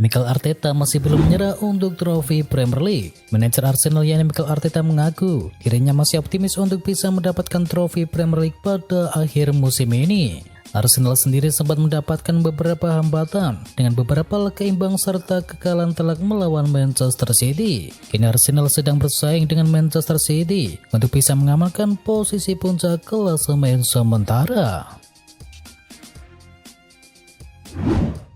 Mikel Arteta masih belum menyerah untuk trofi Premier League. Manajer Arsenal yakni Mikel Arteta mengaku dirinya masih optimis untuk bisa mendapatkan trofi Premier League pada akhir musim ini. Arsenal sendiri sempat mendapatkan beberapa hambatan dengan beberapa laga imbang serta kekalahan telak melawan Manchester City. Kini Arsenal sedang bersaing dengan Manchester City untuk bisa mengamankan posisi puncak klasemen sementara.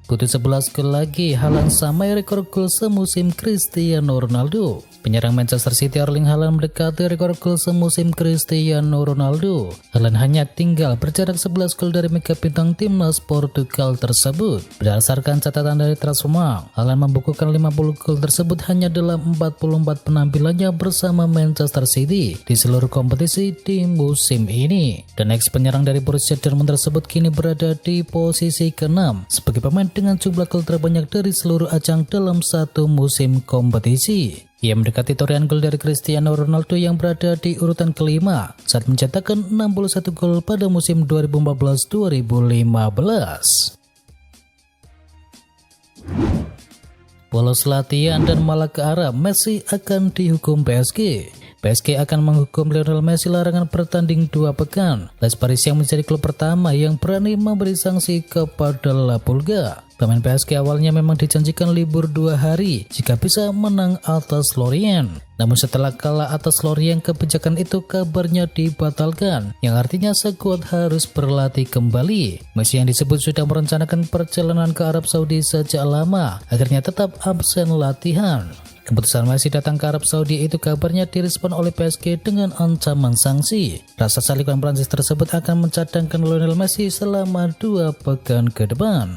Butuh 11 gol lagi Haaland sampai rekor gol semusim Cristiano Ronaldo. Penyerang Manchester City Erling Haaland mendekati rekor gol semusim Cristiano Ronaldo. Haaland hanya tinggal berjarak 11 gol dari mega bintang timnas Portugal tersebut. Berdasarkan catatan dari Transfermarkt, Haaland membukukan 50 gol tersebut hanya dalam 44 penampilannya bersama Manchester City di seluruh kompetisi di musim ini. Dan ex penyerang dari Borussia Dortmund tersebut kini berada di posisi ke-6 sebagai pemain dengan jumlah gol terbanyak dari seluruh ajang dalam satu musim kompetisi. Ia mendekati torehan gol dari Cristiano Ronaldo yang berada di urutan kelima saat mencetakkan 61 gol pada musim 2014-2015. Bolos latihan dan malah ke arah Messi akan dihukum PSG. PSG akan menghukum Lionel Messi larangan bertanding 2 pekan. Les Paris yang menjadi klub pertama yang berani memberi sanksi kepada La Pulga. Pemain PSG awalnya memang dijanjikan libur 2 hari jika bisa menang atas Lorient. Namun setelah kalah atas Lorient, kebijakan itu kabarnya dibatalkan, yang artinya skuad harus berlatih kembali. Messi yang disebut sudah merencanakan perjalanan ke Arab Saudi sejak lama, akhirnya tetap absen latihan. Keputusan Messi datang ke Arab Saudi itu kabarnya direspon oleh PSG dengan ancaman sanksi. Rasa Salikuan Prancis tersebut akan mencadangkan Lionel Messi selama 2 pekan ke depan.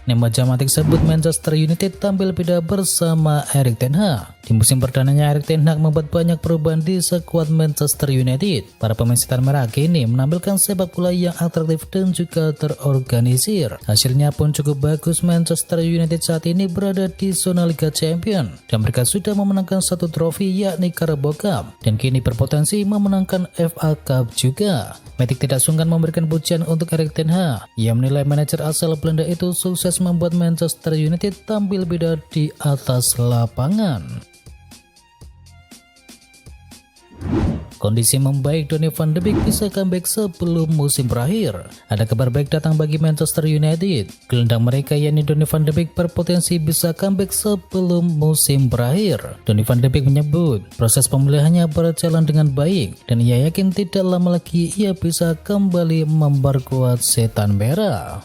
Nema Jamatik sebut Manchester United tampil beda bersama Erik ten Hag. Di musim perdananya, Erik ten Hag membuat banyak perubahan di skuad Manchester United. Para pemain setan merah kini menampilkan sepak bola yang atraktif dan juga terorganisir. Hasilnya pun cukup bagus. Manchester United saat ini berada di zona Liga Champions dan mereka sudah memenangkan 1 trofi yakni Carabao Cup dan kini berpotensi memenangkan FA Cup juga. Matic tidak sungkan memberikan pujian untuk Erik ten Hag. Ia menilai manajer asal Belanda itu sukses membuat Manchester United tampil beda di atas lapangan. Kondisi membaik, Donny van de Beek bisa comeback sebelum musim berakhir. Ada kabar baik datang bagi Manchester United. Gelandang mereka yakni Donny van de Beek berpotensi bisa comeback sebelum musim berakhir. Donny van de Beek menyebut proses pemulihannya berjalan dengan baik dan ia yakin tidak lama lagi ia bisa kembali memperkuat setan merah.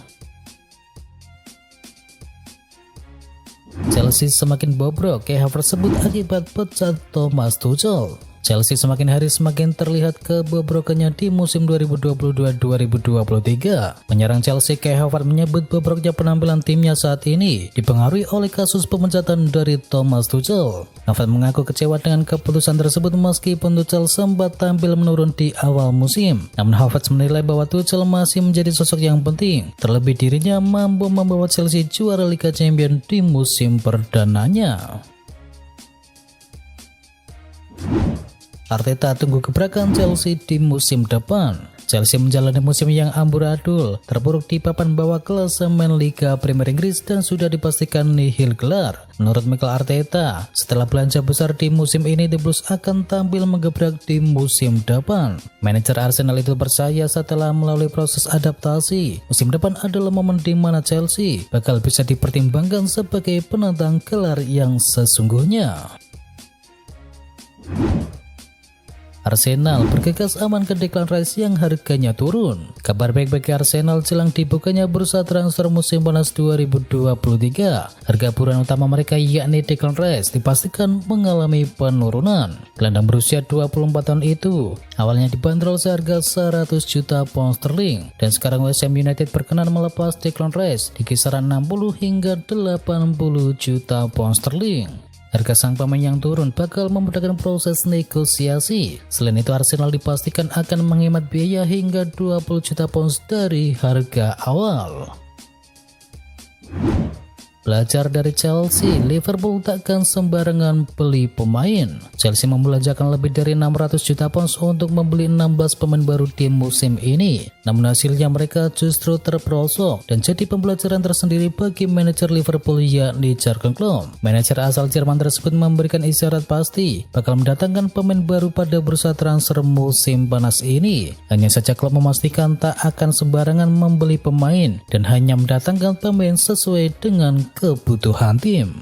Chelsea semakin bobrok, Kai Havertz sebut akibat pecat Thomas Tuchel. Chelsea semakin hari semakin terlihat kebobrokannya di musim 2022-2023. Penyerang Chelsea Kai Havertz menyebut bobroknya penampilan timnya saat ini dipengaruhi oleh kasus pemecatan dari Thomas Tuchel. Havertz mengaku kecewa dengan keputusan tersebut meskipun Tuchel sempat tampil menurun di awal musim. Namun Havertz menilai bahwa Tuchel masih menjadi sosok yang penting, terlebih dirinya mampu membawa Chelsea juara Liga Champions di musim perdananya. Arteta tunggu gebrakan Chelsea di musim depan. Chelsea menjalani musim yang amburadul, terpuruk di papan bawah klasemen Liga Premier Inggris dan sudah dipastikan nihil gelar. Menurut Mikel Arteta, setelah belanja besar di musim ini, The Blues akan tampil menggebrak di musim depan. Manajer Arsenal itu percaya setelah melalui proses adaptasi, musim depan adalah momen di mana Chelsea bakal bisa dipertimbangkan sebagai penantang gelar yang sesungguhnya. Arsenal bergegas amankan Declan Rice yang harganya turun. Kabar baik bagi Arsenal jelang dibukanya bursa transfer musim panas 2023. Harga buruan utama mereka yakni Declan Rice dipastikan mengalami penurunan. Gelandang berusia 24 tahun itu awalnya dibanderol seharga 100 juta pound sterling dan sekarang West Ham United berkenan melepas Declan Rice di kisaran 60 hingga 80 juta pound sterling. Harga sang pemain yang turun bakal memudahkan proses negosiasi. Selain itu, Arsenal dipastikan akan menghemat biaya hingga 20 juta pounds dari harga awal. Belajar dari Chelsea, Liverpool takkan sembarangan beli pemain. Chelsea membelanjakan lebih dari 600 juta pounds untuk membeli 16 pemain baru di musim ini. Namun hasilnya mereka justru terperosok dan jadi pembelajaran tersendiri bagi manajer Liverpool yakni Jurgen Klopp. Manajer asal Jerman tersebut memberikan isyarat pasti bakal mendatangkan pemain baru pada bursa transfer musim panas ini. Hanya saja Klopp memastikan tak akan sembarangan membeli pemain dan hanya mendatangkan pemain sesuai dengan kebutuhan tim.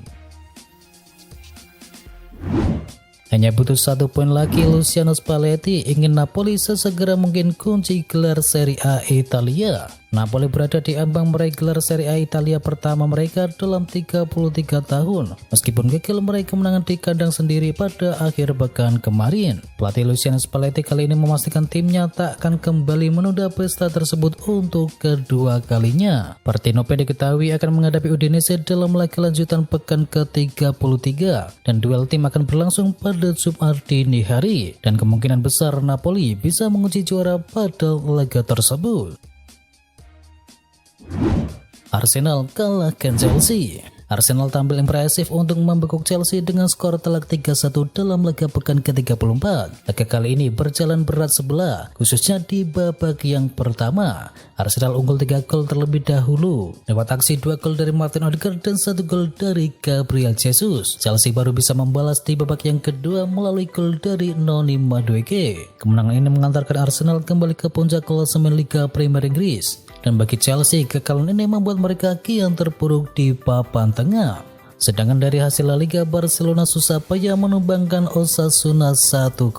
Hanya butuh 1 poin lagi, Luciano Spalletti ingin Napoli sesegera mungkin kunci gelar Serie A Italia. Napoli berada di ambang meraih gelar Serie A Italia pertama mereka dalam 33 tahun. Meskipun gagal meraih kemenangan di kandang sendiri pada akhir pekan kemarin. Pelatih Luciano Spalletti kali ini memastikan timnya tak akan kembali menunda pesta tersebut untuk kedua kalinya. Partenope diketahui akan menghadapi Udinese dalam laga lanjutan pekan ke-33 dan duel tim akan berlangsung pada Jumat dini hari dan kemungkinan besar Napoli bisa mengunci juara pada laga tersebut. Arsenal kalahkan Chelsea. Arsenal tampil impresif untuk membekuk Chelsea dengan skor telak 3-1 dalam laga pekan ke-34. Laga kali ini berjalan berat sebelah, khususnya di babak yang pertama. Arsenal unggul 3 gol terlebih dahulu lewat aksi 2 gol dari Martin Odegaard dan 1 gol dari Gabriel Jesus. Chelsea baru bisa membalas di babak yang kedua melalui gol dari Noni Madueke. Kemenangan ini mengantarkan Arsenal kembali ke puncak klasemen Liga Premier Inggris. Dan bagi Chelsea, kekalahan ini membuat mereka kian terpuruk di papan tengah. Sedangkan dari hasil La Liga, Barcelona susah payah menumbangkan Osasuna 1-0.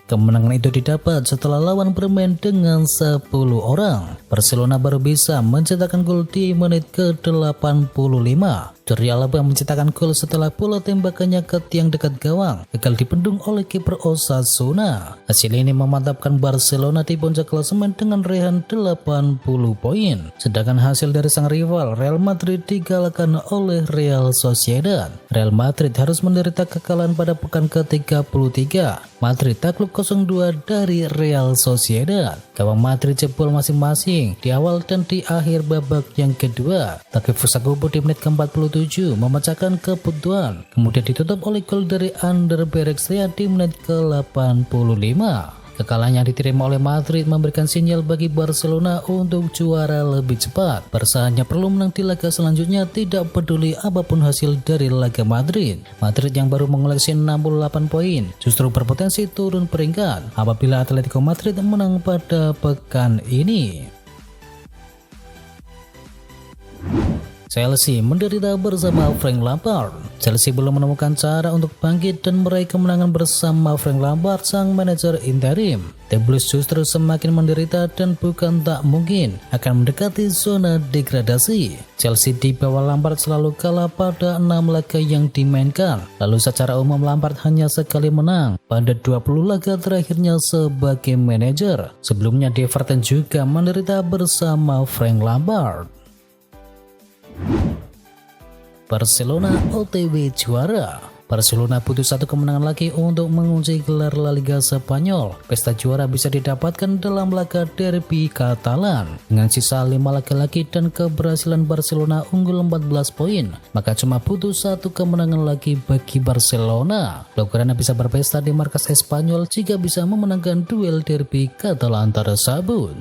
Kemenangan itu didapat setelah lawan bermain dengan 10 orang. Barcelona baru bisa mencetakkan gol di menit ke-85. Jordi Alba mencetakkan gol setelah bola tembakannya ke tiang dekat gawang gagal dibendung oleh kiper Osasuna. Hasil ini memantapkan Barcelona di puncak klasemen dengan raihan 80 poin. Sedangkan hasil dari sang rival Real Madrid dikalahkan oleh Real Sociedad. Real Madrid harus menderita kekalahan pada pekan ke-33. Madrid takluk 0-2 dari Real Sociedad. Gawang Madrid jebol masing-masing di awal dan di akhir babak yang kedua. Tapi Fusagobo di menit ke-47 memecahkan kebutuhan. Kemudian ditutup oleh gol dari Ander Bergstria di menit ke-85. Kekalahan yang diterima oleh Madrid memberikan sinyal bagi Barcelona untuk juara lebih cepat. Barca hanya perlu menang di laga selanjutnya, tidak peduli apapun hasil dari laga Madrid. Madrid yang baru mengoleksi 68 poin justru berpotensi turun peringkat apabila Atletico Madrid menang pada pekan ini. Chelsea menderita bersama Frank Lampard. Chelsea belum menemukan cara untuk bangkit dan meraih kemenangan bersama Frank Lampard, sang manajer interim. The Blues justru semakin menderita dan bukan tak mungkin akan mendekati zona degradasi. Chelsea di bawah Lampard selalu kalah pada 6 laga yang dimainkan. Lalu secara umum Lampard hanya sekali menang pada 20 laga terakhirnya sebagai manajer. Sebelumnya Everton juga menderita bersama Frank Lampard. Barcelona OTW juara. Barcelona butuh 1 kemenangan lagi untuk mengunci gelar La Liga Spanyol. Pesta juara bisa didapatkan dalam laga derby Katalan. Dengan sisa 5 laga lagi dan keberhasilan Barcelona unggul 14 poin, maka cuma butuh 1 kemenangan lagi bagi Barcelona. Blaugrana bisa berpesta di markas Espanyol jika bisa memenangkan duel derby Katalan tersebut.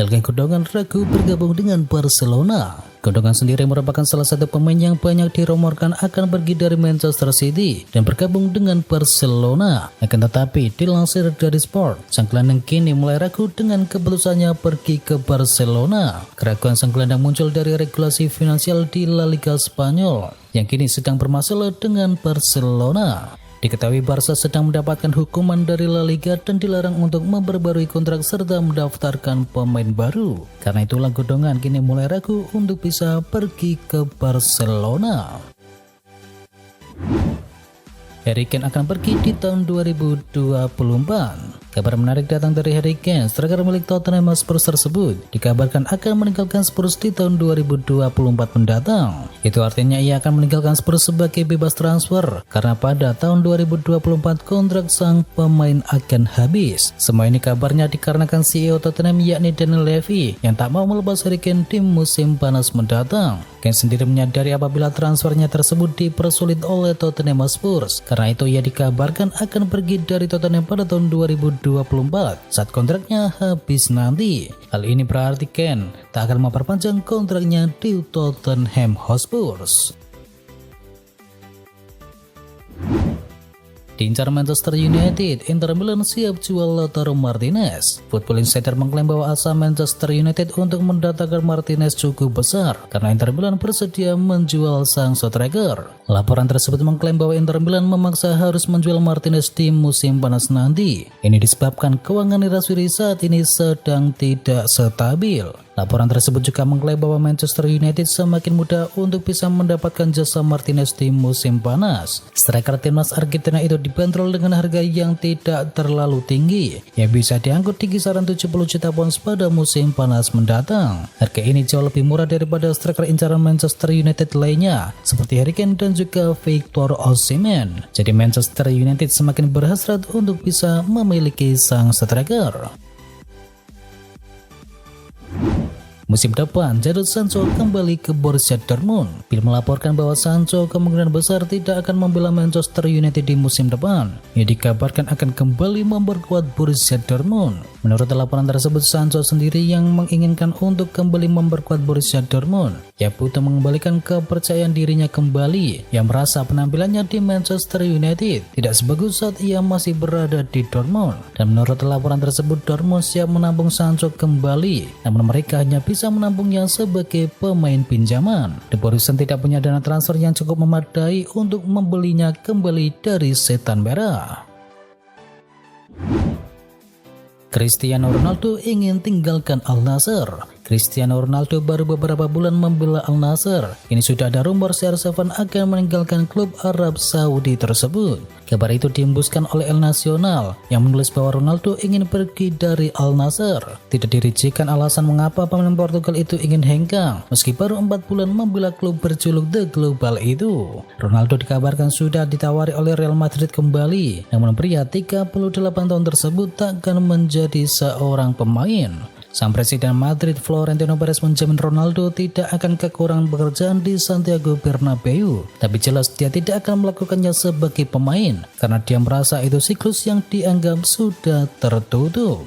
Ilkay Gundogan ragu bergabung dengan Barcelona. Gundogan sendiri merupakan salah satu pemain yang banyak dirumorkan akan pergi dari Manchester City dan bergabung dengan Barcelona. Akan tetapi dilansir dari Sport, sang gelandang kini mulai ragu dengan keputusannya pergi ke Barcelona. Keraguan sang gelandang muncul dari regulasi finansial di La Liga Spanyol yang kini sedang bermasalah dengan Barcelona. Diketahui Barca sedang mendapatkan hukuman dari La Liga dan dilarang untuk memperbarui kontrak serta mendaftarkan pemain baru. Karena itulah Gundogan kini mulai ragu untuk bisa pergi ke Barcelona. Harry Kane akan pergi di tahun 2024. Kabar menarik datang dari Harry Kane, striker milik Tottenham Hotspur tersebut dikabarkan akan meninggalkan Spurs di tahun 2024 mendatang. Itu artinya ia akan meninggalkan Spurs sebagai bebas transfer karena pada tahun 2024 kontrak sang pemain akan habis. Semua ini kabarnya dikarenakan CEO Tottenham yakni Daniel Levy yang tak mau melepas Harry Kane di musim panas mendatang. Kane sendiri menyadari apabila transfernya tersebut dipersulit oleh Tottenham Hotspur. Karena itu ia dikabarkan akan pergi dari Tottenham pada tahun 2024 saat kontraknya habis nanti. Hal ini berarti Kane tak akan memperpanjang kontraknya di Tottenham Hotspur. Diincar Manchester United, Inter Milan siap jual Lautaro Martinez. Football Insider mengklaim bahwa asa Manchester United untuk mendatangkan Martinez cukup besar karena Inter Milan bersedia menjual sang striker. Laporan tersebut mengklaim bahwa Inter Milan memaksa harus menjual Martinez di musim panas nanti. Ini disebabkan keuangan Iraswiri saat ini sedang tidak stabil. Laporan tersebut juga mengklaim bahwa Manchester United semakin mudah untuk bisa mendapatkan jasa Martinez di musim panas. Striker timnas Argentina itu dibanderol dengan harga yang tidak terlalu tinggi, yang bisa diangkut di kisaran 70 juta pounds pada musim panas mendatang. Harga ini jauh lebih murah daripada striker incaran Manchester United lainnya, seperti Harry Kane dan juga Victor Osimhen. Jadi Manchester United semakin berhasrat untuk bisa memiliki sang striker. Musim depan, Jadon Sancho kembali ke Borussia Dortmund. Bill melaporkan bahwa Sancho kemungkinan besar tidak akan membela Manchester United di musim depan. Ia dikabarkan akan kembali memperkuat Borussia Dortmund. Menurut laporan tersebut, Sancho sendiri yang menginginkan untuk kembali memperkuat Borussia Dortmund. Ia butuh mengembalikan kepercayaan dirinya kembali. Ia merasa penampilannya di Manchester United tidak sebagus saat ia masih berada di Dortmund. Dan menurut laporan tersebut, Dortmund siap menampung Sancho kembali. Namun mereka hanya bisa menampungnya sebagai pemain pinjaman. The Borussia tidak punya dana transfer yang cukup memadai untuk membelinya kembali dari setan merah. Cristiano Ronaldo ingin tinggalkan Al Nassr. Cristiano Ronaldo baru beberapa bulan membela Al Nassr. Ini sudah ada rumor CR7 akan meninggalkan klub Arab Saudi tersebut. Kabar itu dihembuskan oleh El Nacional yang menulis bahwa Ronaldo ingin pergi dari Al Nassr. Tidak dirincikan alasan mengapa pemain Portugal itu ingin hengkang meski baru 4 bulan membela klub berjuluk The Global itu. Ronaldo dikabarkan sudah ditawari oleh Real Madrid kembali, namun pria 38 tahun tersebut takkan menjadi seorang pemain. Sang presiden Madrid Florentino Perez menjamin Ronaldo tidak akan kekurangan pekerjaan di Santiago Bernabeu, tapi jelas dia tidak akan melakukannya sebagai pemain karena dia merasa itu siklus yang dianggap sudah tertutup.